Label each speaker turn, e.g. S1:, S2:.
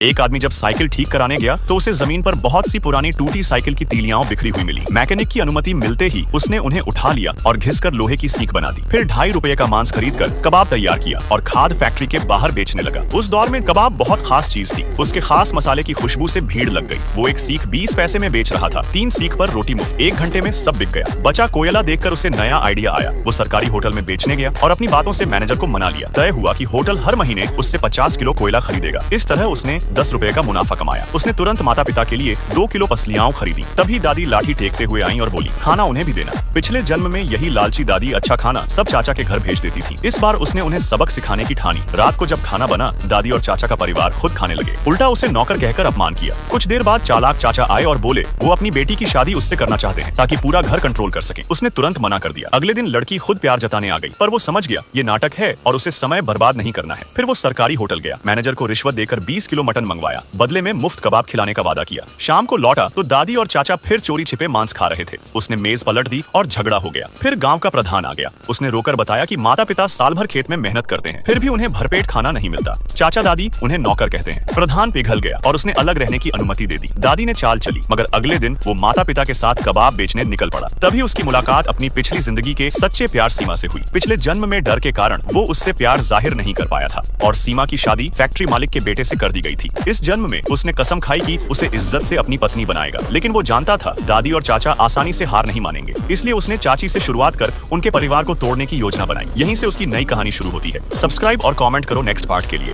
S1: एक आदमी जब साइकिल ठीक कराने गया तो उसे जमीन पर बहुत सी पुरानी टूटी साइकिल की तीलियां बिखरी हुई मिली। मैकेनिक की अनुमति मिलते ही उसने उन्हें उठा लिया और घिसकर लोहे की सीख बना दी। फिर ₹2.5 का मांस खरीदकर कबाब तैयार किया और खाद फैक्ट्री के बाहर बेचने लगा। उस दौर में कबाब बहुत खास चीज थी। उसके खास मसाले की खुशबू से भीड़ लग गई। वो एक सीख 20 पैसे में बेच रहा था। 3 सीख पर रोटी मुफ्त। 1 घंटे में सब बिक गया। बचा कोयला देखकर उसे नया आइडिया आया। वो सरकारी होटल में बेचने गया और अपनी बातों से मैनेजर को मना लिया। तय हुआ कि होटल हर महीने उससे 50 किलो कोयला खरीदेगा। इस तरह उसने ₹10 का मुनाफा कमाया। उसने तुरंत माता पिता के लिए 2 किलो पसलियां खरीदी। तभी दादी लाठी टेकते हुए आई और बोली, खाना उन्हें भी देना। पिछले जन्म में यही लालची दादी अच्छा खाना सब चाचा के घर भेज देती थी। इस बार उसने उन्हें सबक सिखाने की ठानी। रात को जब खाना बना, दादी और चाचा का परिवार खुद खाने लगे। उल्टा उसे नौकर कहकर अपमान किया। कुछ देर बाद चालाक चाचा आए और बोले वो अपनी बेटी की शादी उससे करना चाहते हैं ताकि पूरा घर कंट्रोल कर सके। उसने तुरंत मना कर दिया। अगले दिन लड़की खुद प्यार जताने आ गई, पर वो समझ गया ये नाटक है और उसे समय बर्बाद नहीं करना है। फिर वो सरकारी होटल गया। मैनेजर को रिश्वत देकर 20 किलो मटन मंगवाया। बदले में मुफ्त कबाब खिलाने का वादा किया। शाम को लौटा तो दादी और चाचा फिर चोरी छिपे मांस खा रहे थे। उसने मेज पलट दी और झगड़ा हो गया। फिर गांव का प्रधान आ गया। उसने रोकर बताया कि माता पिता साल भर खेत में मेहनत करते हैं, फिर भी उन्हें भरपेट खाना नहीं मिलता। चाचा दादी उन्हें नौकर कहते हैं। प्रधान पिघल गया और उसने अलग रहने की अनुमति दे दी। दादी ने चाल चली, मगर अगले दिन वो माता पिता के साथ कबाब बेचने निकल पड़ा। तभी उसकी मुलाकात अपनी पिछली जिंदगी के सच्चे प्यार सीमा से हुई। पिछले जन्म में डर के कारण वो उससे प्यार जाहिर नहीं कर पाया था और सीमा की शादी फैक्ट्री मालिक के बेटे से कर दी गई थी। इस जन्म में उसने कसम खाई कि उसे इज्जत से अपनी पत्नी बनाएगा, लेकिन वो जानता था दादी और चाचा आसानी से हार नहीं मानेंगे। इसलिए उसने चाची से शुरुआत कर उनके परिवार को तोड़ने की योजना बनाई। यहीं से उसकी नई कहानी शुरू होती है। सब्सक्राइब और कमेंट करो नेक्स्ट पार्ट के लिए।